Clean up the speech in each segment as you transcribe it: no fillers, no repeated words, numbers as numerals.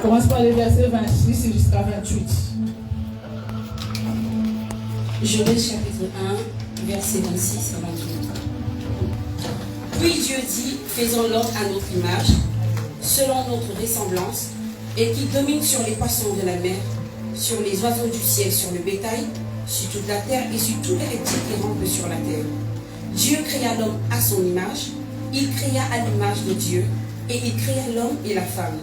commence par les versets 26 jusqu'à 28. Joël chapitre 1, versets 26 à 28. Puis Dieu dit, faisons l'homme à notre image, selon notre ressemblance, et qui domine sur les poissons de la mer, sur les oiseaux du ciel, sur le bétail, sur toute la terre et sur tous les reptiles qui rampent sur la terre. Dieu créa l'homme à son image, il créa à l'image de Dieu, et il créa l'homme et la femme.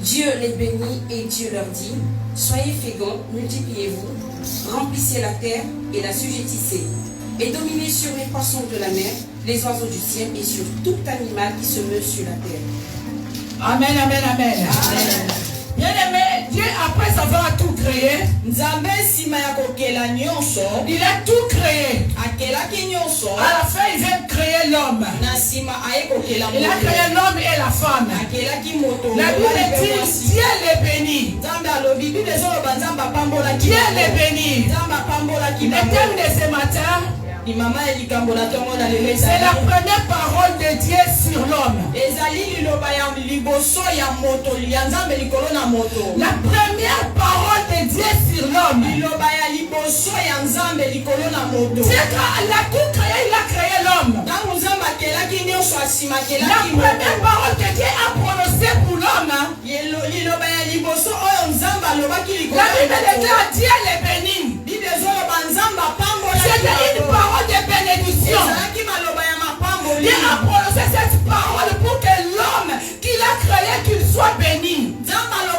Dieu les bénit et Dieu leur dit, soyez féconds, multipliez-vous, remplissez la terre et la sujettissez, et dominez sur les poissons de la mer, les oiseaux du ciel et sur tout animal qui se meut sur la terre. Amen, amen, amen. Amen. Bien aimé, Dieu après avoir tout créé, il a tout créé. À la fin, il vient créer l'homme. Il a créé l'homme et la femme. La Bible dit, Dieu les bénit. Dieu les bénit. Le thème de ce matin, c'est la première parole de Dieu sur l'homme. La première parole de Dieu sur l'homme. Dieu l'a tout créé, il a créé l'homme. La première parole que Dieu a prononcée pour l'homme, la Bible déclare Dieu les bénit. C'était une parole de bénédiction. Dieu a prononcé cette parole pour que l'homme qu'il a créé, qu'il soit béni. Amen.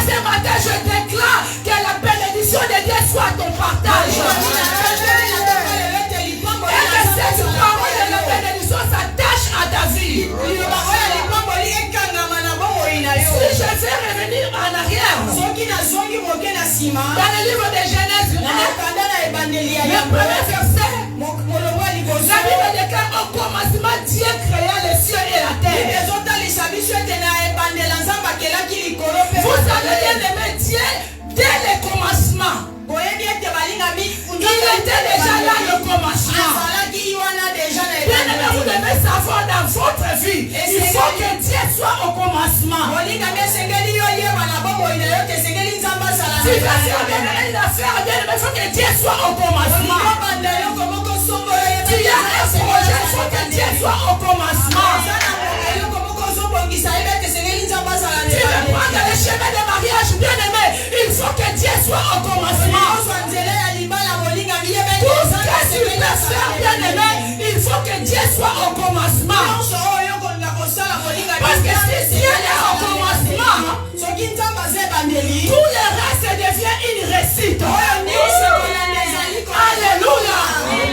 Ce matin, je déclare que la bénédiction de Dieu soit ton partage. Et que cette parole de la bénédiction s'attache à ta vie. Si je fais revenir en arrière, dans le livre de Genèse, le premier verset, la Bible déclare au commencement Dieu créa les cieux et la terre. Vous avez bien aimé Dieu dès le commencement. Il était déjà là le commencement. Bien aimé, vous devez savoir dans votre vie, il faut que Dieu soit au commencement. Si tu as une affaire, bien aimé, il faut que Dieu soit au commencement. Tu as un projet, il faut que Dieu soit au commencement. Tu veux prendre le chemin de mariage, bien aimé, il faut que Dieu soit au commencement. Tout ce que tu veux faire, bien aimé, il faut que Dieu soit au commencement. Parce que si Dieu est au commencement, tout le reste devient une réussite. Alléluia.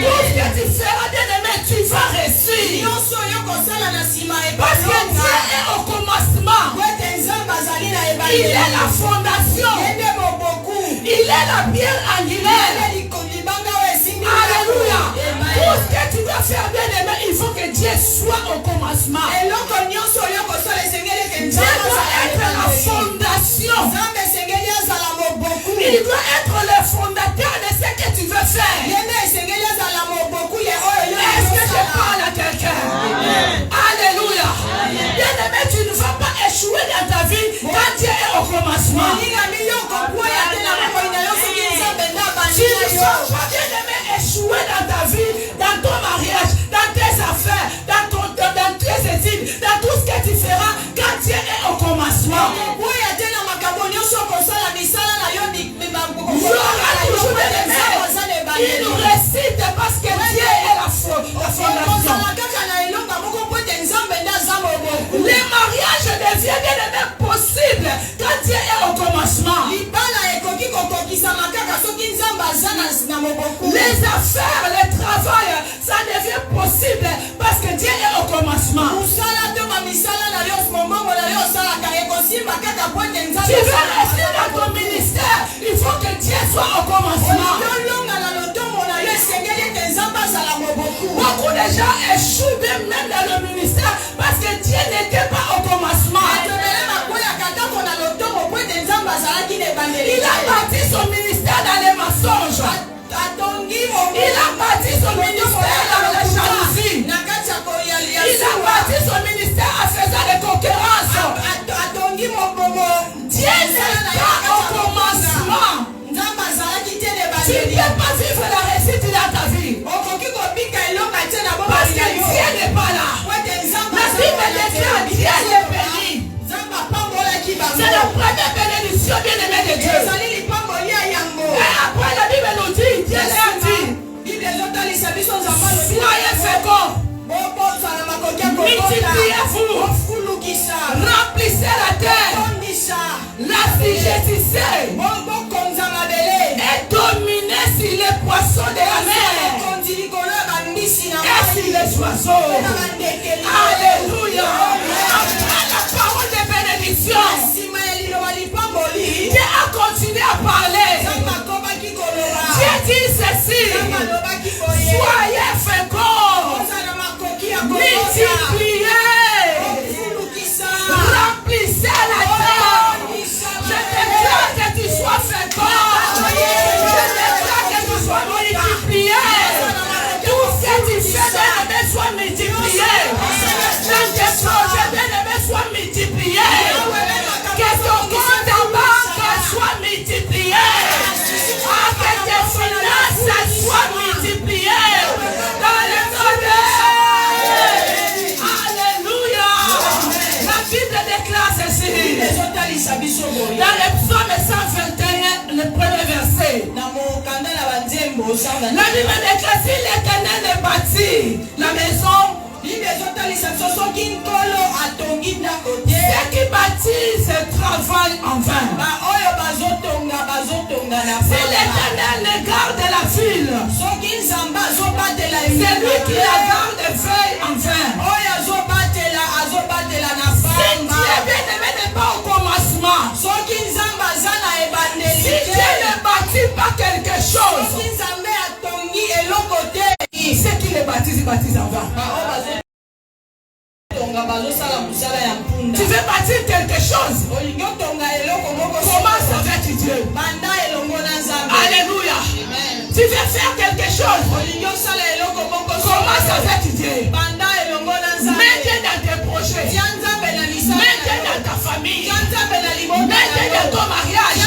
Tout ce que tu feras, bien aimé, tu vas réussir. Parce que Dieu est au commencement. Il est la fondation. Il est la pierre angulaire. Alléluia. Tout ce que tu vas faire, bien aimé, il faut que Dieu soit au commencement. Dieu doit être la fondation. Il doit être le fondateur de ce que tu veux faire. Est-ce que je parle à quelqu'un? Alléluia. Bien aimé, tu ne vas pas échouer dans ta vie quand Dieu est au commencement. Tu ne vas pas, bien aimé, échouer dans ta vie, dans ton mariage, dans tes affaires, dans tes études, dans tout ce que tu feras quand Dieu est au commencement. Il y aura toujours des démêlés. Il nous récite parce que Dieu est la fondation. Les mariages deviennent bien aimé possible quand Dieu est au commencement. Les affaires, le travail, ça devient possible parce que Dieu est au commencement. Tu veux rester dans ton ministère, il faut que Dieu soit au commencement. Beaucoup de gens échouent même dans le ministère parce que Dieu n'était pas au commencement. Il a bâti son ministère dans les mensonges. Il a bâti son ministère dans la jalousie. Il a bâti son ministère en faisant des concurrences. Dieu n'est pas au commencement. Tu ne peux pas vivre la réussite dans ta vie. Parce que Dieu n'est pas là. La Bible déclare Dieu est béni. C'est la première bénédiction bien-aimée de Dieu. Et après la Bible nous dit, Dieu l'a dit, soyez féconds, multipliez-vous, remplissez la terre, l'assujettissez et dominez sur les poissons de la mer et sur les oiseaux. Alléluia. Après la parole de bénédiction, Dieu a continué à parler. Dieu dit ceci: soyez féconds, multipliez, remplissez la terre. Je déclare que tu sois fécond. Je déclare que tu sois multiplié. Tout ce que tu fais, bien-aimé, soit multiplié. Dans tes projets, bien-aimé, soit multiplié. Que ton compte en banque soit multiplié. Que tes finances soient multipliées. Dans le nom de Alléluia. La Bible déclare ceci. Dans le psaume 121, le premier verset. La Bible déclare: si l'Éternel est bâti la maison, ceux qui bâtissent travaillent en vain. Si l'Éternel garde la ville, c'est lui qui la garde veille en vain. Si Dieu bien-aimé n'est pas au commencement, si Dieu ne bâtit pas quelque chose, ceux qui le bâtissent, ils bâtissent en vain. Tu veux bâtir quelque chose, commence avec Dieu. Alléluia. Tu veux faire quelque chose, commence avec Dieu. Mets Dieu dans tes projets, mets Dieu dans ta famille, mets Dieu dans ton mariage,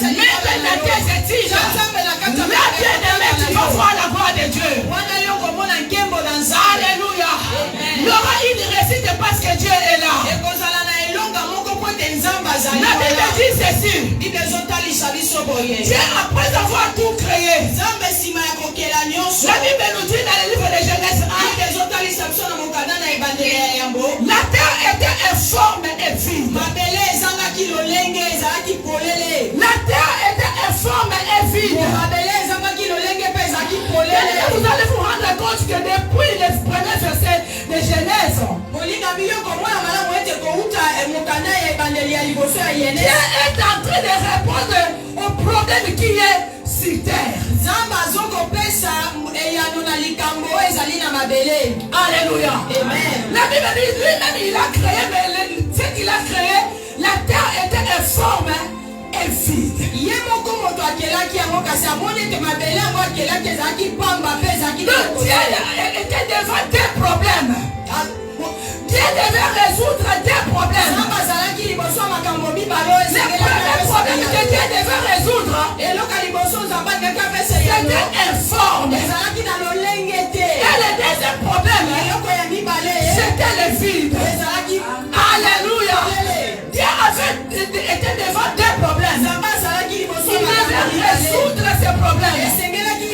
mets Dieu dans tes études. Là, bien-aimé, tu vas voir la gloire de Dieu. Alléluia. Il y aura une réussite parce que Dieu est là. La Bible dit ceci: Dieu, après avoir tout créé, la Bible nous dit dans le livre de Genèse 1, la terre était informe et vide. La terre était informe et vide. Vous allez vous rendre compte que depuis les premiers versets de Genèse, Dieu est en train de répondre au problème qui est sur terre. Alléluia. La Bible dit lui-même il a créé, mais ce qu'il a créé, la terre était informe et vide. Donc Dieu était devant des problèmes. Dieu devait résoudre des problèmes. Les premiers problèmes que Dieu devait résoudre, c'était informe. Et le deuxième problème, c'était le vide. Alléluia. Dieu était devant des problèmes. Il devait résoudre ces problèmes.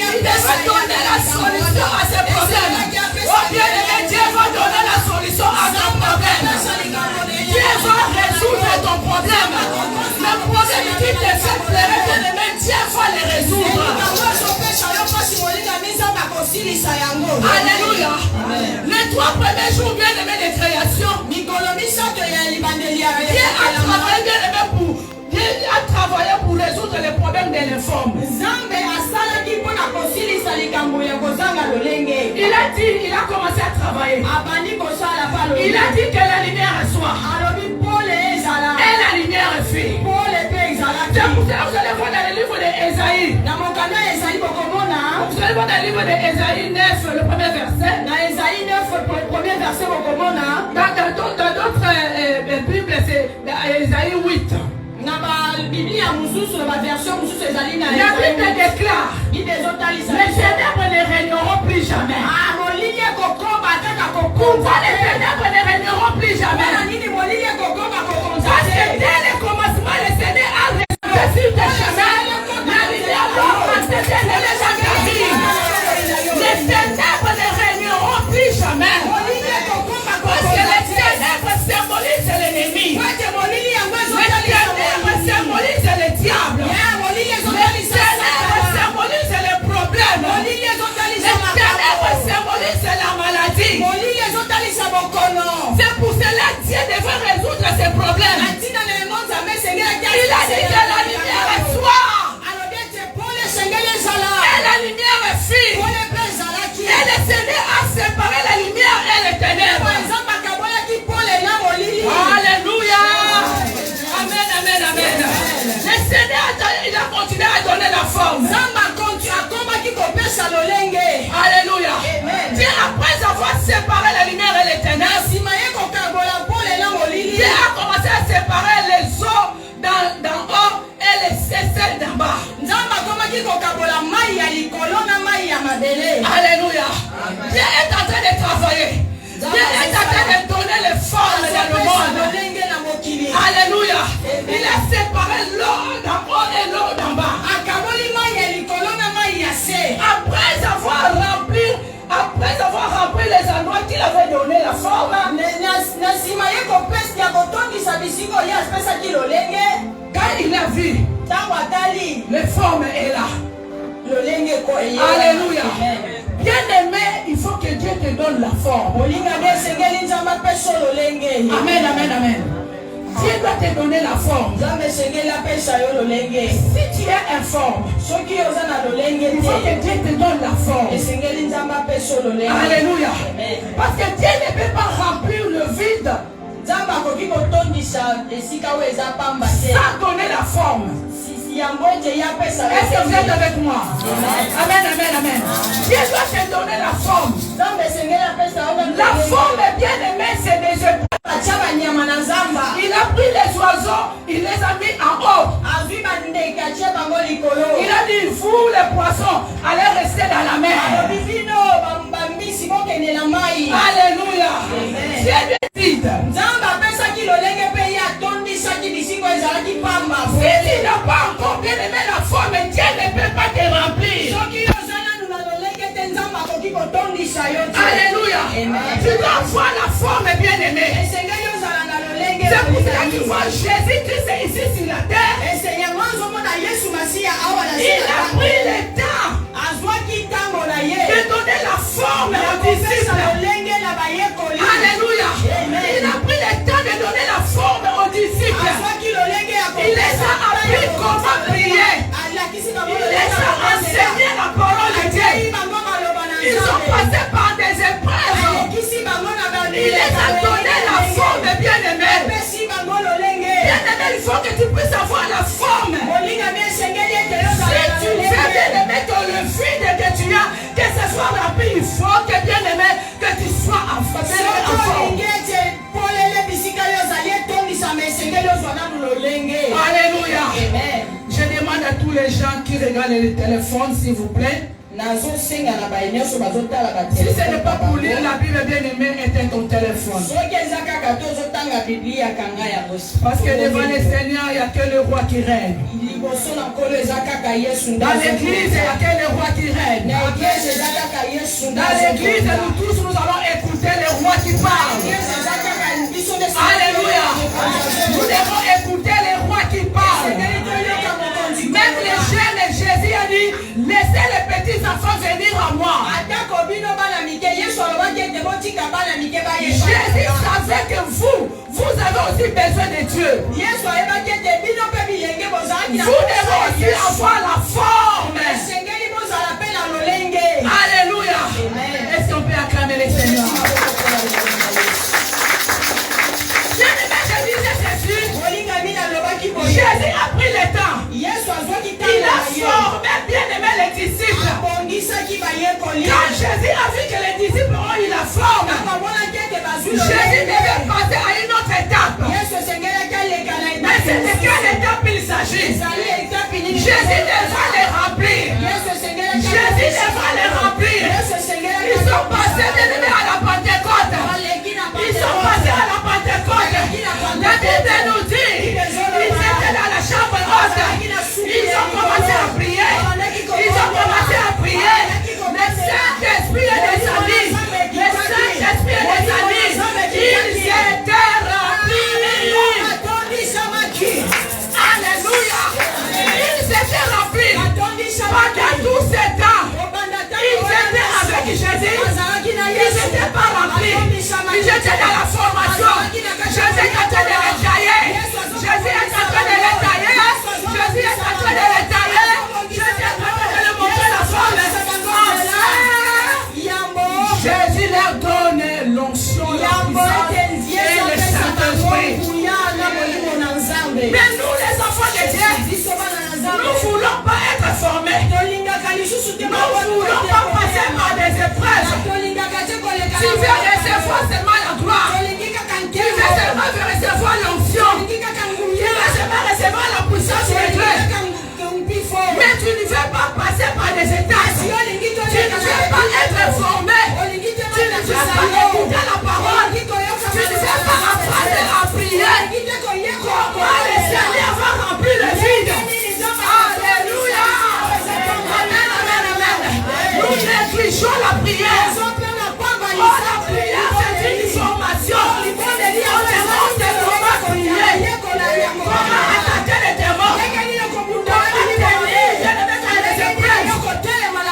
Il devait donner la solution à ces problèmes. Oh bien-aimé, Dieu va donner la solution à ton problème. Dieu va résoudre ton problème. Le problème qui te fait pleurer, bien-aimé, Dieu va le résoudre. Alléluia. Les 3 premiers jours, bien-aimé, de création, Dieu a travaillé, bien-aimé, Dieu a travaillé pour résoudre les problèmes de l'informe. Il a commencé à travailler. Il a dit que la lumière soit. Et la lumière fait. C'est pour ça que vous allez voir dans le livre d'Ésaïe. Vous allez voir dans le livre d'Ésaïe 9, le premier verset. Dans d'autres Bibles, La Bible déclare, les ténèbres ne régneront plus jamais. Pourquoi les ténèbres ne régneront plus jamais? Parce que dès le commencement, le Seigneur a résolu sur tes chemins. La lumière doit passer dès les engager. Les ténèbres ne régneront plus jamais. Parce que les ténèbres symbolisent l'ennemi. Les ténèbres symbolisent le diable. Les ténèbres symbolisent les problèmes. Les ténèbres symbolisent la maladie. C'est pour cela que Dieu devait résoudre ces problèmes. Il a dit que la lumière est soir. Et la lumière est fille. Et le Seigneur a séparé la lumière et les ténèbres. Alléluia. Amen, amen, amen. Le Seigneur il a continué à donner la forme. Alléluia. Dieu, après avoir séparé la lumière et les ténèbres, Dieu a commencé à séparer les eaux d'en haut et les cesselles d'en bas. Alléluia. Dieu est en train de travailler. Dieu est en train de donner les formes dans le monde. Alléluia. Il a séparé l'eau d'en haut et l'eau d'en bas. Après avoir rempli les endroits qu'il avait donné la forme, quand il a vu, les formes est là. Alléluia. Bien aimé, il faut que Dieu te donne la forme. Amen, amen, amen. Dieu doit te donner la forme. Si tu es informe, il faut que Dieu te donne la forme. Alléluia. Parce que Dieu ne peut pas remplir le vide sans donner la forme. Est-ce que vous êtes avec moi? Amen, amen, amen. Dieu doit te donner la forme. La forme, bien aimée, c'est des épreuves. Il a pris les oiseaux, il les a mis en haut. Il a dit, vous les poissons, allez rester dans la mer. Alléluia. Dieu décide. Si tu n'as pas encore bien aimé la forme, Dieu ne peut pas te remplir. Alléluia. Tu dois voir la forme bien aimée. C'est pour cela que tu vois Jésus-Christ ici sur la terre. Il a pris le temps de donner la forme aux disciples. Alléluia. Il a pris le temps de donner la forme aux disciples. Il les a appris comment prier. Il les a enseigné la parole de Dieu. Ils ont passé par des épreuves. Il les a donné la forme bien aimée. Bien aimé, il faut que tu puisses avoir la forme. Si tu veux bien aimé dans le vide que tu as, que ce soit rempli, il faut que bien aimé que tu sois en forme. Alléluia. Je demande à tous les gens qui regardent le téléphone, s'il vous plaît. Si ce n'est pas pour lire la Bible bien aimée, éteins ton téléphone. Parce que devant le Seigneur, il n'y a que le roi qui règne. Dans l'église, il n'y a que le roi qui règne. Dans l'église, nous tous, nous allons écouter le roi qui parle. Alléluia. Nous devons écouter le roi qui parle. Même les jeunes, Jésus a dit, laissez les petits enfants venir à moi. Jésus savait que vous avez aussi besoin de Dieu. Vous devez aussi avoir la forme. Alléluia. Est-ce qu'on peut acclamer le Seigneur? Jésus a pris le temps. Il a formé bien aimé les disciples. Quand Jésus a vu que les disciples ont eu la forme, Jésus devait passer à une autre étape. Mais c'est de quelle étape il s'agit? Jésus devra les remplir. Jésus devra les remplir. Ils sont passés à la Pentecôte. Ils sont passés à la Pentecôte. La Bible nous dit, ils étaient dans la chambre haute. Ils ont commencé à prier. Ils ont commencé à prier. Le Saint-Esprit est descendu. Le Saint-Esprit est descendu. Ils étaient remplis. Alléluia. Ils étaient remplis. Pendant tout ce temps, ils étaient avec Jésus. Ils n'étaient pas remplis. Ils étaient dans la formation. Jésus est en train de les tailler. Jésus est en train de les tailler. Jésus est en train de les tailler. Jésus est en train de leur montrer la forme. Jésus leur donne l'onction, la puissance et le Saint-Esprit. Mais nous, les enfants de Dieu, nous ne voulons pas être formés. Nous ne voulons pas passer par des épreuves. Tu veux recevoir seulement la gloire. Tu veux seulement recevoir l'onction. Tu veux seulement recevoir la puissance de Dieu. Mais tu ne veux pas passer par des étapes. Tu ne veux pas être formé. Tu ne veux pas écouter la parole. Tu ne veux pas apprendre à prier. Comment le Seigneur va remplir le vide. Alléluia. Amen, amen, amen. Nous négligeons la prière. Oh, la prière, c'est une formation. On demande de comment prier. Comment attaquer les démons. Comment tenir. Je ne vais pas les épreuves.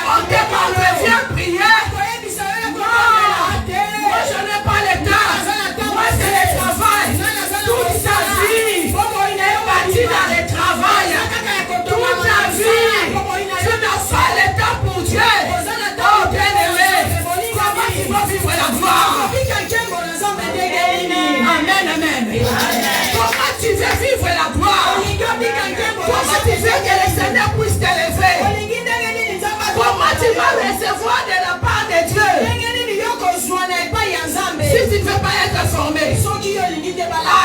On te parle, viens prier. Moi, je n'ai pas le temps. Moi, c'est le travail. Toute sa vie est partie dans le travail. Toute ta vie, tu n'as pas le temps pour Dieu. Oh, bien-aimé, comment tu vas vivre la gloire? Amen, amen. Comment tu veux vivre la gloire? Comment tu veux que le Seigneur puisse t'élever? Comment tu vas recevoir de la part de Dieu? Si tu ne veux pas être formé.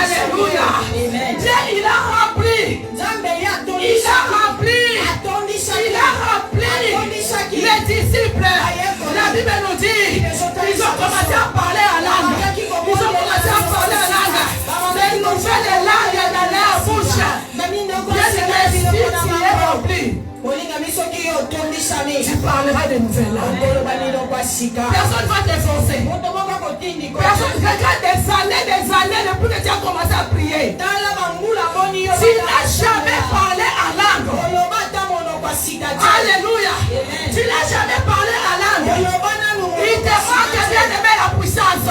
Alléluia. Dieu, il a rempli. Il a rempli. Il a rempli les disciples. La Bible nous dit, ils ont commencé à parler en langue. Ils ont commencé à parler en langue. Mais ils nous fait des langues dans leur bouche. Si tu es rempli, tu parleras de nouvelles langues. Personne ne va te forcer. Personne ne regarde des années depuis que tu as commencé à prier. Tu n'as jamais parlé en langue. Alléluia. Tu n'as jamais parlé en langue. Il te manque bien aimer la puissance.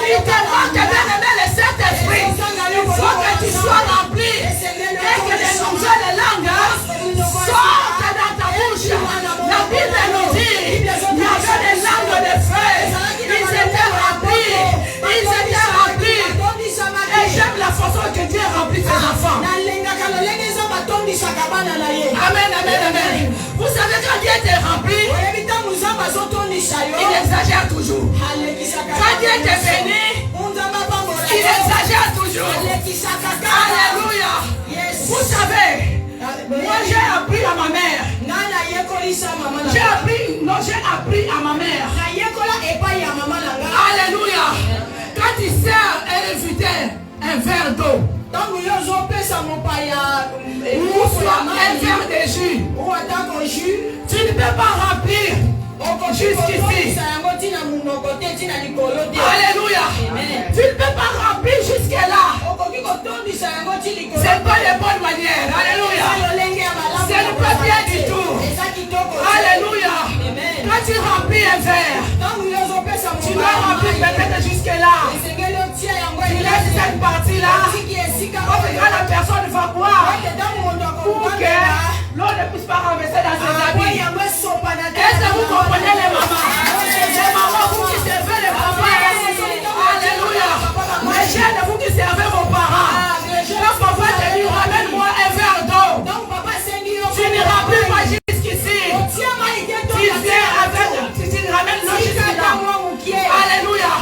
Il te manque bien aimer le Saint-Esprit. Il faut que tu sois rempli et que les nouvelles langues sortent dans ta bouche. La Bible nous dit, il y avait des langues de feu. Ils étaient remplis. Ils étaient remplis. Et j'aime la façon que Dieu remplit ses enfants. Amen, amen, amen. Vous savez quand Dieu est rempli, il exagère toujours. Quand Dieu est béni, il exagère toujours. Alléluia. Vous savez, moi j'ai appris à ma mère. J'ai appris à ma mère. Alléluia. Quand il sert un invité un verre d'eau, ou soit un verre de jus, tu ne peux pas remplir jusqu'ici. Alléluia. Tu ne peux pas remplir jusque-là. C'est pas de bonne manière. Alléluia. C'est ne pas bien du tout. Alléluia. Quand tu remplis un verre, tu dois remplir peut-être jusque-là. Tu laisses cette partie-là. Quand la personne va boire, pour que l'eau ne puisse pas renverser dans ses habits. Est-ce que vous comprenez les mamans? Les mamans, vous qui servez les papas. Alléluia. Les jeunes, vous qui servez vos parents. Quand papa te dit, ramène-moi un verre d'eau. Tu ne remplis pas jusqu'ici. Tu viens avec, tu ramènes l'eau jusque-là. Alléluia.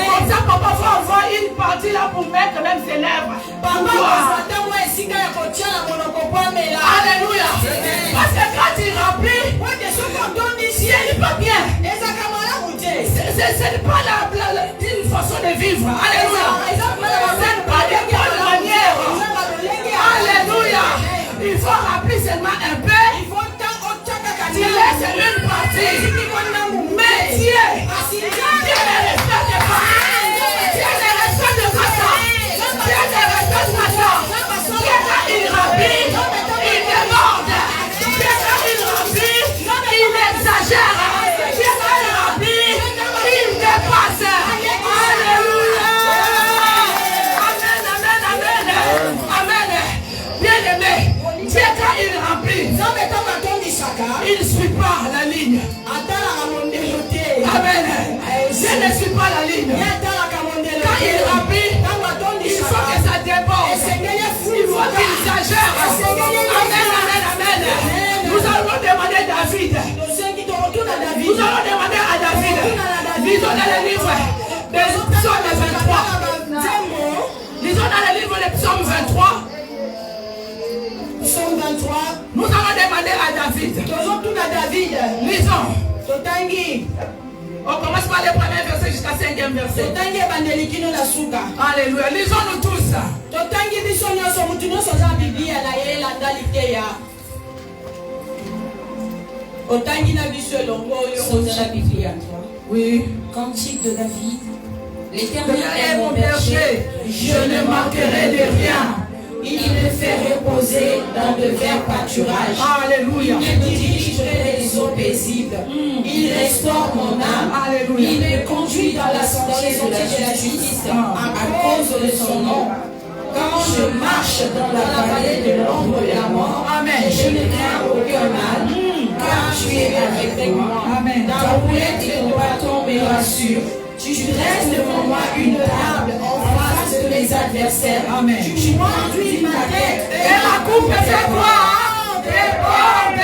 Comme ça, papa va avoir une partie là pour mettre même ses lèvres. Pour boire. pas une façon de vivre. Alléluia. Ce n'est pas des bonnes manières. Alléluia. Il faut rappeler seulement un peu. Tu laisses une partie. Mais Dieu ne respecte pas. Dieu ne respecte pas ça. Dieu ne respecte pas ça. Dieu quand il remplit, il demande. Dieu quand il remplit, il exagère. Dieu quand il remplit, il dépasse. Alléluia. Amen, amen, amen. Amen. Bien aimé, Dieu quand il remplit, il ne suit pas la ligne. Amen. Je ne suis pas la ligne. Quand il remplit, il faut que ça déborde. Il faut qu'il exagère. Amen, amen, amen. Nous allons demander à David. Nous allons demander à David. Lisons dans le livre des psaumes 23. Lisons dans le livre des psaumes 23. Psaume 23. Nous allons demander à David. Lisons. On commence par le premier verset jusqu'à 5e verset. Alléluia. Lisons-nous tous. Psaume chapitre 3. Oui. Cantique de David. L'Éternel est mon berger, je ne manquerai de rien. Il me fait reposer dans de verts pâturages. Alléluia. Il me dirige vers les eaux paisibles. Il restaure mon âme. Alléluia. Il me conduit dans la sentier de la justice à cause de son nom. Quand je marche dans la vallée de l'ombre de la mort, Amen. Je ne crains aucun mal, car tu es avec moi. Amen. Ta roulette et ton bâton me rassurent. Tu dresses devant moi une table en face de mes adversaires. Amen. Tu conduis ma tête. Et la coupe fait quoi? Déborde.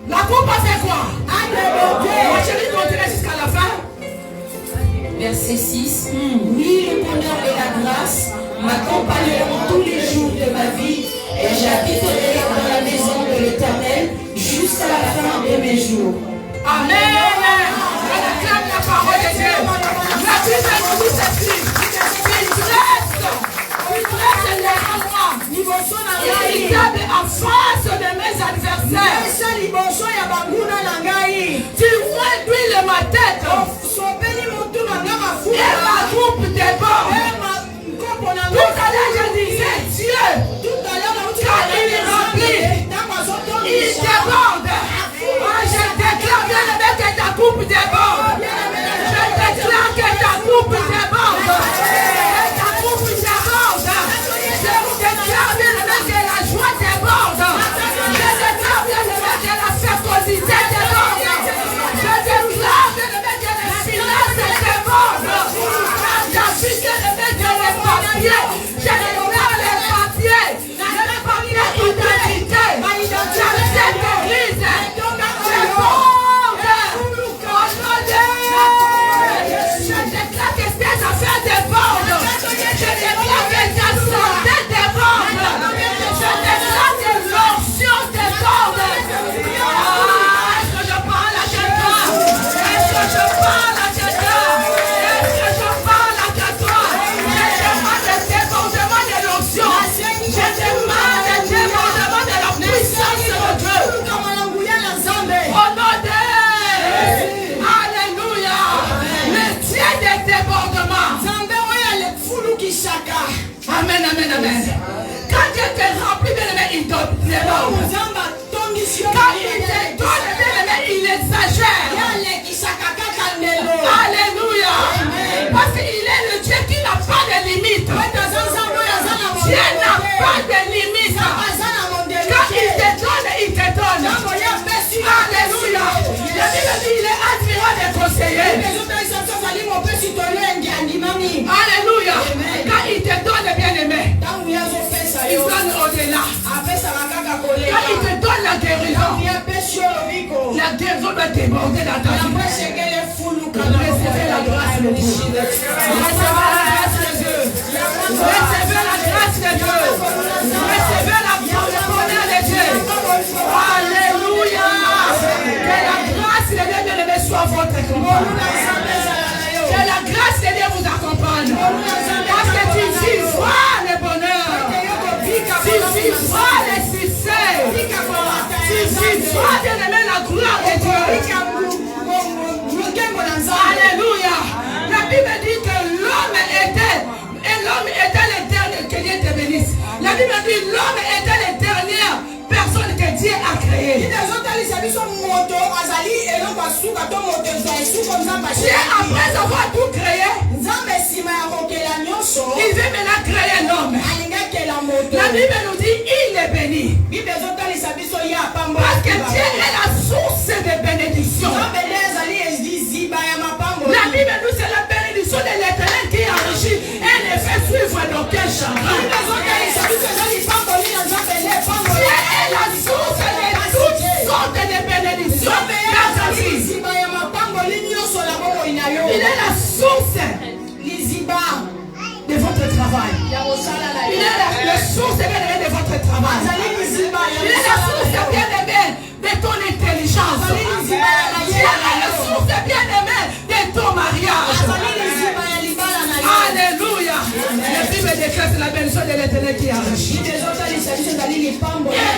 La coupe fait quoi? Moi, je vais continuer jusqu'à la fin. Verset 6. Oui, le bonheur et la grâce m'accompagneront tous les jours de ma vie et j'habiterai dans la maison de l'Éternel jusqu'à la fin de mes jours. Amen. Je réclame la parole de Dieu. La Bible nous dit ceci. Il dresse devant moi. Il garde en face de mes adversaires. Tu réduis ma tête. Et ma coupe déborde. Tout à l'heure je disais Dieu. Quand il remplit, il déborde. Je déclare bien aimé que ta coupe déborde. Je déclare que ta coupe déborde. Que ta coupe déborde. Je déclare bien aimé que la joie déborde. Je déclare bien aimé que la fécondité déborde. Je déclare bien aimé que les finances débordent. David bien aimé que les papiers. Je déclare les papiers. Les papiers d'identité. De cette église. Je déclare que tes affaires débordent. Je déclare que ta santé déborde. Je déclare que l'onction déborde. Est-ce que je parle à quelqu'un? Est-ce que je parle à quelqu'un? Est-ce que je parle à quelqu'un? Je demande le débordement de l'onction. Je demande le débordement de la puissance de Dieu. Au nom de Alléluia. Le Dieu des débordements. Amen, amen, amen. Quand Dieu te remplit, bien aimé, il te déborde. Quand il te donne, bien aimé, il exagère. Alléluia. Parce qu'il est le Dieu qui n'a pas de limite. Dieu n'a pas de limite. Quand il te donne, il te donne. Alléluia. La Bible dit il est admirant des conseillers. Alléluia. Quand il te donne, bien aimé, il donne au-delà. Quand il te donne la guérison, la guérison doit déborder dans ta vie. Recevez la grâce de Dieu. Recevez la grâce de Dieu. Recevez la bonheur de Dieu. Alléluia. Que la grâce de Dieu soit votre compagnon. vivras le succès. Tu vivras, bien-aimé, la gloire de Dieu. Alléluia. La Bible dit que l'homme était le dernier, que Dieu te bénisse. La Bible dit que l'homme était la dernière personne que Dieu a créée. Dieu, après avoir tout créé, il veut maintenant créer l'homme. La Bible nous dit il est béni. Parce que Dieu est la source de bénédiction. La Bible nous dit c'est la bénédiction de l'Éternel qui enrichit et ne fait suivre d'aucun chagrin. Dieu est la source de toutes sortes de bénédictions dans ta vie. Il est la source de votre travail. Il est la source bien-aimée de votre travail. Il est la source bien-aimée de ton intelligence. Il est la source bien-aimée de ton mariage. Alléluia. La Bible déclare c'est la bénédiction de l'Éternel qui enrichit. Et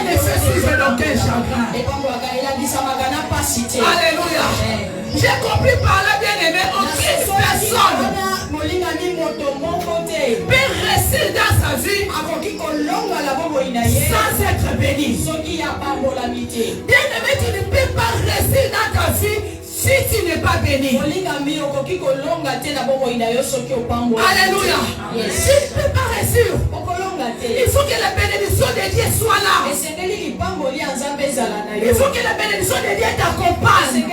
ne fait suivre d'aucun chagrin. Alléluia. J'ai compris par là, bien-aimé, aucune personne peut rester dans sa vie sans être béni. Bien-aimé, tu ne peux pas rester dans ta vie si tu n'es pas béni. Alléluia. Si tu ne peux pas réussir, il faut que la bénédiction de Dieu soit là. Il faut que la bénédiction de Dieu t'accompagne.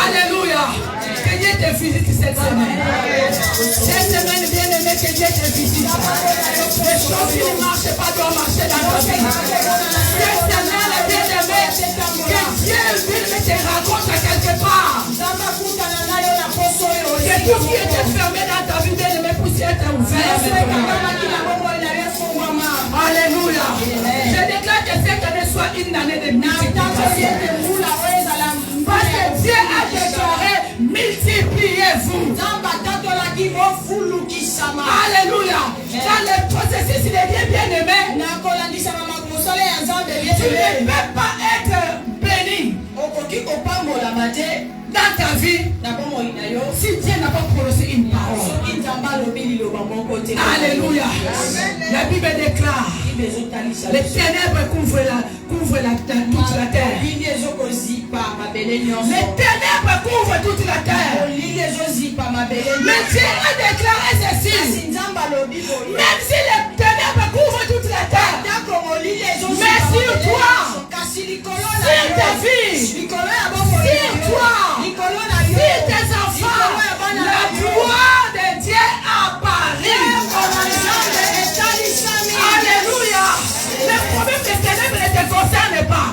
Alléluia. Que Dieu te visite cette semaine. Cette semaine, bien aimé, que Dieu te visite. Les choses qui ne marchent pas doivent marcher dans ta vie. Cette semaine, bien aimé, que Dieu te raconte à quelque part. Que tout ce qui était fermé dans ta vie, bien aimé, puisse être ouvert. Alléluia. Je déclare que cette année soit une année de multiplication. Parce que Dieu a déclaré multipliez-vous. Alléluia. Dans le processus de Dieu bien-aimé, tu ne peux pas être béni dans ta vie si Dieu n'a pas prononcé une parole. Alléluia. La Bible déclare les ténèbres couvrent toute la terre. Les ténèbres couvrent toute la terre. Mais Dieu a déclaré ceci. Même si les ténèbres couvrent toute la terre, mais sur toi, sur ta vie, sur toi, sur tes enfants, la gloire de Dieu apparaît. Alléluia. Le problème des ténèbres ne te concerne pas.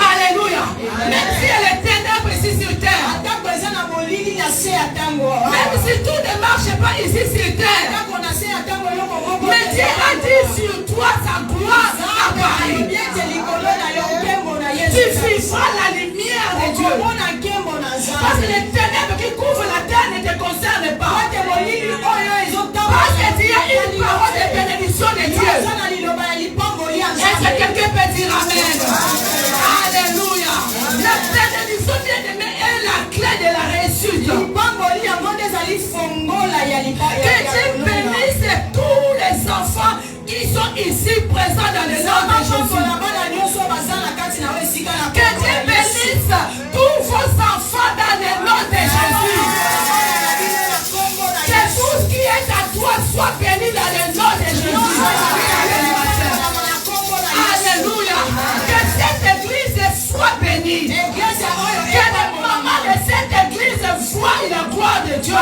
Alléluia. Même si les ténèbres ici sur terre, même si tout ne marche pas ici sur terre, mais Dieu a dit sur toi sa gloire apparaît. Tu vivras la lumière de Dieu. Parce que les ténèbres qui couvrent la terre ne te concernent pas. Parce que Dieu a une parole de bénédiction de Dieu. Est-ce que quelqu'un peut dire amen? Alléluia. La bénédiction bien-aimée est la clé de la réussite. Que Dieu bénisse tous les enfants qui sont ici présents dans le nom de Jésus. Que Dieu bénisse tous vos enfants dans le nom de Jésus. Que tout ce qui est à toi soit béni dans le nom de Jésus. Alléluia. Que cette église soit bénie. Que les mamans de cette église voient la gloire de Dieu.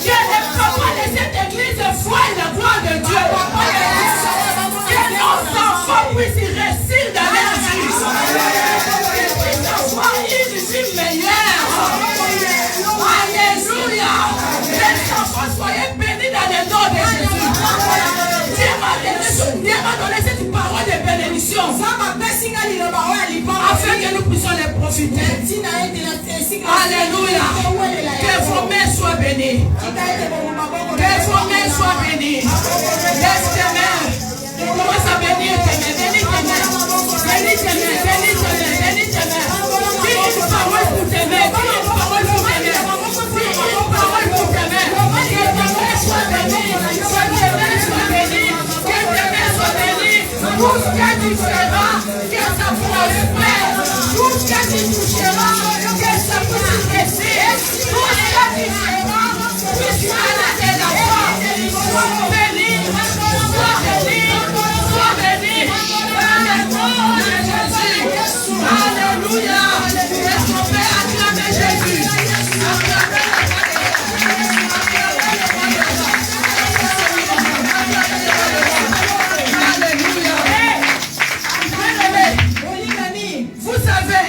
Que les papas de cette église voient la gloire de Dieu. Que nos enfants puissent réussir dans leur vie. Qu'ils puissent avoir une vie meilleure. Alléluia. Les enfants soient bénis dans le nom de Jésus. Dieu m'a donné cette parole de bénédiction afin que nous puissions les profiter. Alléluia. Que vos mains soient bénies. Que vos mains soient bénir. Laisse tes mains. Commence à bénir tes mains. Bénis tes mains. Bénis tes mains. Bénis tes mains. Bénis tes mains. Dis une parole pour tes mains. Dis une parole pour tes mains. Dis une parole pour tes mains. Que tes mains soient bénies. Que tes mains soient bénies. Que tes mains soient bénies. Tout ce que tu feras, que ça prospère. Tout ce que tu toucheras, que ça puisse cesser. Tout ce que tu feras, puisse arrêter la foi. Sois béni. Sois béni. Sois béni. Dans le nom de Jésus. Alléluia. Est-ce qu'on peut acclamer Jésus? Alléluia. Vous savez,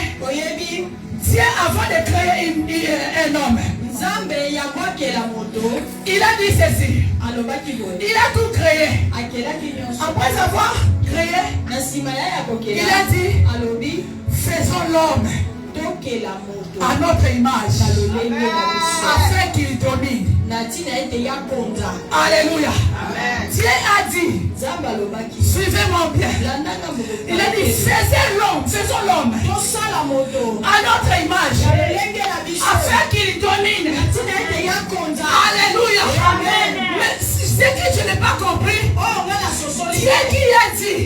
Dieu avant de créer un homme, il a dit ceci. Il a tout créé. Après avoir créé, il a dit, faisons l'homme à notre image, afin qu'il domine. Alléluia. Dieu a dit, suivez-moi bien. Il a dit, faisons l'homme à notre image, afin qu'il domine. Alléluia. Mais ce que je n'ai pas compris, Dieu qui a dit,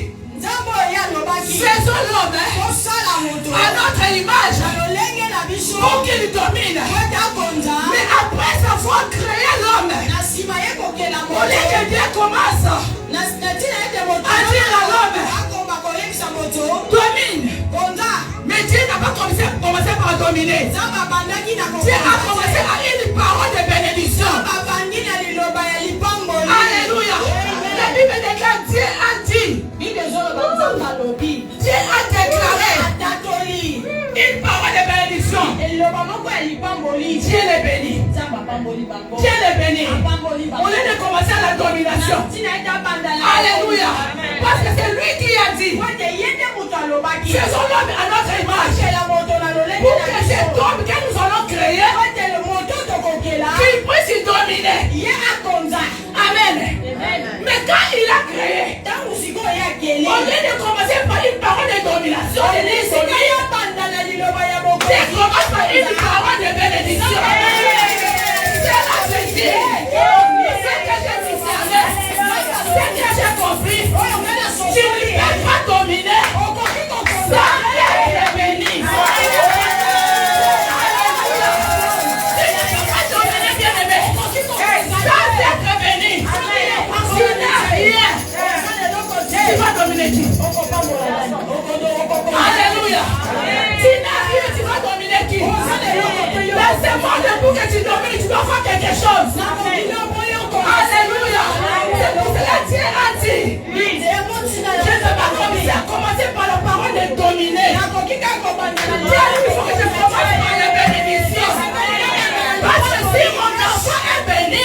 faisons l'homme à notre image pour qu'il domine. Mais après avoir créé l'homme, au lieu que Dieu commence à dire à l'homme, domine. Mais Dieu n'a pas commencé par dominer. Dieu a commencé à une parole de bénédiction. Alléluia. La Bible déclare, Dieu a dit, Dieu a déclaré une parole de bénédiction. Dieu les bénit. Dieu les bénit. Au lieu de commencer à la domination. Alléluia. Parce que c'est lui qui a dit, faisons l'homme à notre image. Pour que cet homme que nous allons créer, qu'il puisse dominer. Amen. Mais quand il a créé, au lieu de commencer par une parole de domination, il commence par une parole de bénédiction. C'est la vérité. C'est que j'ai discerné. C'est que j'ai compris. Tu ne peux pas dominer sans être béni. Tu vas dominer qui? Alléluia. Tu n'as rien, tu vas dominer qui? Dans ce monde, pour que tu domines, tu dois faire quelque chose. Alléluia. C'est pour cela que Dieu a dit, je ne vais pas commencer par la parole de dominer. Dieu a dit, il faut que je commence par la bénédiction. Parce que si mon enfant est béni,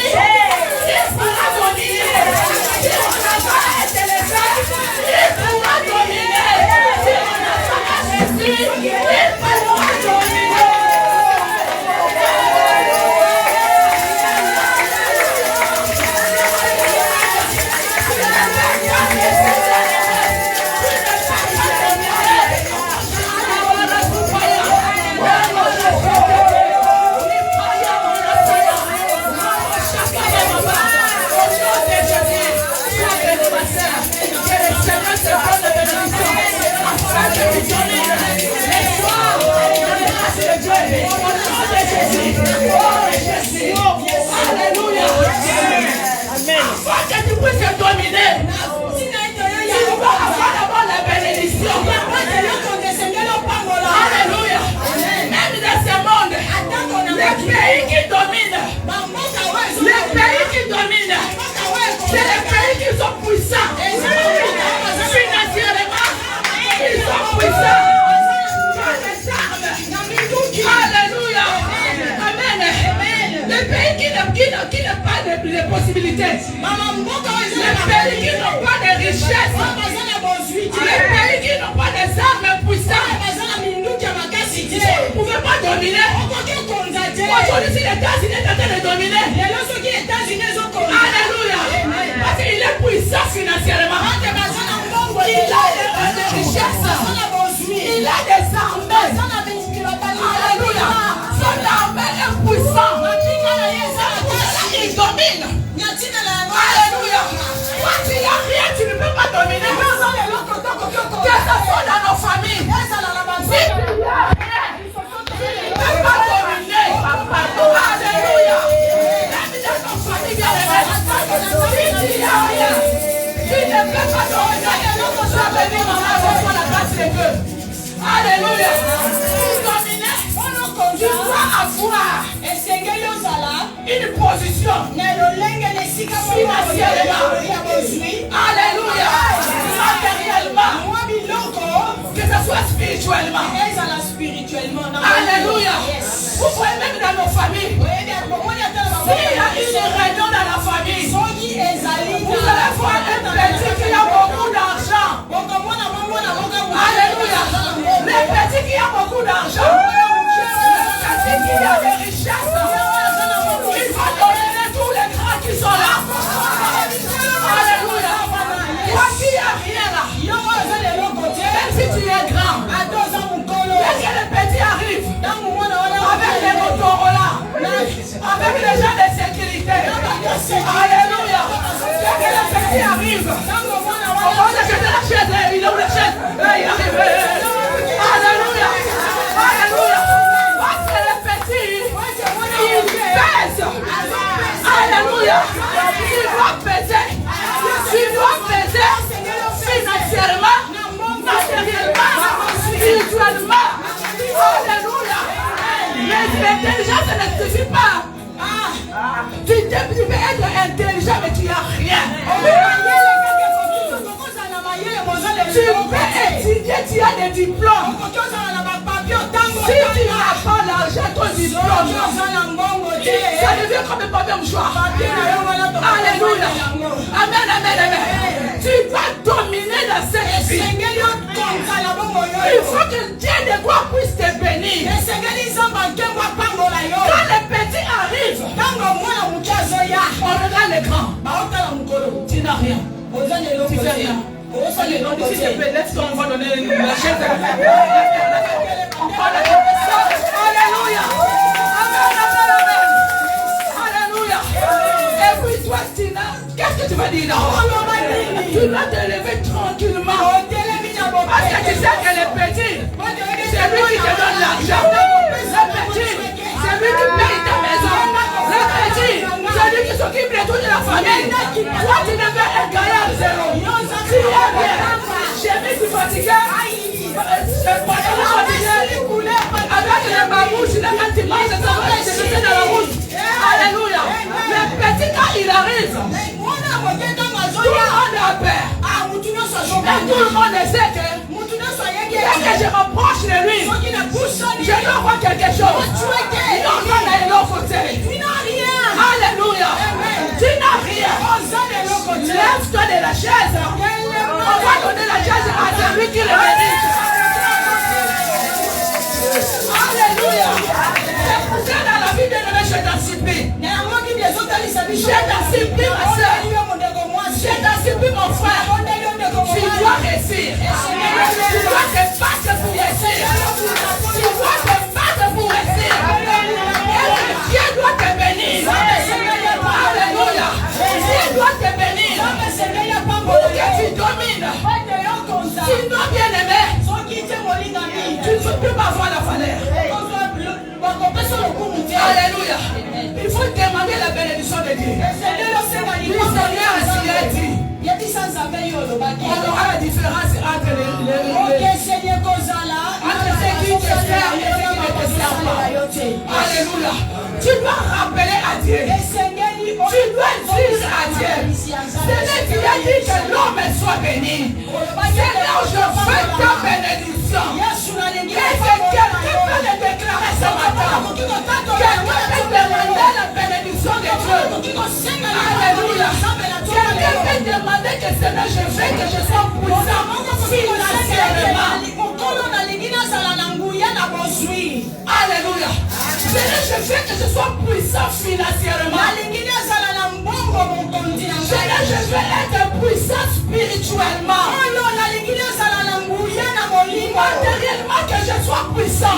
il pourra dominer. Si mon enfant est élevé, il pourra dominer. Si mon enfant est Jésus, il pourra dominer. Alléluia. Afin que tu puisses dominer, tu vas avoir d'abord la bénédiction. Alléluia. Même dans ce monde, les pays qui dominent, c'est les pays qui sont puissants. Financièrement, ils sont puissants. Alléluia. Amen. Les pays qui n'ont pas de possibilités. Les pays qui n'ont pas de richesse. Les pays qui n'ont pas des armes puissantes. Vous ne pouvez pas dominer. Aujourd'hui, si les États-Unis sont en train de dominer. Alléluia. de feu. Alléluia. Pour dominer, tu dois avoir une position financièrement. Alléluia. Matériellement. Que ce soit spirituellement. Alléluia. Vous voyez même dans nos familles. S'il y a une réunion dans la famille, vous allez voir un petit qui a beaucoup d'argent. Alléluia. Les petits qui ont beaucoup d'argent. Les petits qui ont des richesses. Il va dominer tous les grands qui sont là. Alléluia. Toi qui n'as rien là. Même si tu es grand. Dès que les petits arrivent. Avec les Motorola. Avec les gens de sécurité. Alléluia. Dès que les petits arrivent. On va jeter la chaise. Il est où la chaise? Il est arrivé. Alléluia. Alléluia. Parce que les petits, ils pèsent. Alléluia. Tu dois peser. Tu dois peser financièrement, matériellement, spirituellement. Alléluia. Mais l'intelligence ne suffit pas. Tu peux être intelligent, mais tu n'as rien. Tu peux étudier, tu as des diplômes. Si tu n'as pas l'argent, ton diplôme, ça devient comme un papier mouchoir. Alléluia. Amen, amen, amen. Tu vas dominer dans cette vie. Il faut que Dieu de gloire puisse te bénir. Quand les petits arrivent, on regarde les grands. Tu n'as rien. Tu fais rien. S'il te plaît, laisse-toi, on va donner la chaise. Alléluia. Amen, amen, amen. Alléluia. Et puis toi, Tina, qu'est-ce que tu vas dire là? Tu dois te lever tranquillement. Parce que tu sais que les petits, c'est lui qui te donne l'argent. Le petit, c'est lui qui paye ta maison. Le petit, c'est lui qui s'occupe de toute la famille. Toi, tu ne veux être gaillard zéro. Tu es bien. J'ai mis du fatigué. Avec les babouches, quand tu manges, ça va te jeter dans la route. Alléluia. Le petit, quand il arrive, tout le monde a peur. Et tout le monde sait que dès que je m'approche de lui, je dois voir quelque chose. Non, non, de l'autre côté. Alléluia. Tu n'as rien. Lève-toi de la chaise. On va donner la chaise à celui qui le mérite. Alléluia. C'est pour ça dans la vie de Noé, je t'en supplie. Je t'en supplie, ma soeur. Je t'en supplie, mon frère. Tu dois réussir. Tu dois te battre pour réussir. Tu dois te battre pour réussir. Et Dieu doit te bénir. Alléluia. Dieu doit te bénir. Pour que tu domines. Sinon, bien aimé, tu ne peux plus m'avoir la valeur. Alléluia. Il faut demander la bénédiction de Dieu. Le Seigneur s'il a dit. On aura la différence entre ceux qui te servent et ceux qui ne te servent pas. Alléluia. Tu dois rappeler à Dieu. Tu dois dire à Dieu. C'est lui qui a dit que l'homme soit béni. C'est là où je fais ta bénédiction. Et que quelqu'un peut le déclarer ce matin. Quelqu'un peut demander la bénédiction de Dieu. Alléluia. Quelqu'un peut demander que Seigneur, je veux que je sois puissant financièrement. Alléluia. Seigneur, je veux que je sois puissant financièrement. Seigneur, je veux être puissant spirituellement. Matériellement, que je sois puissant.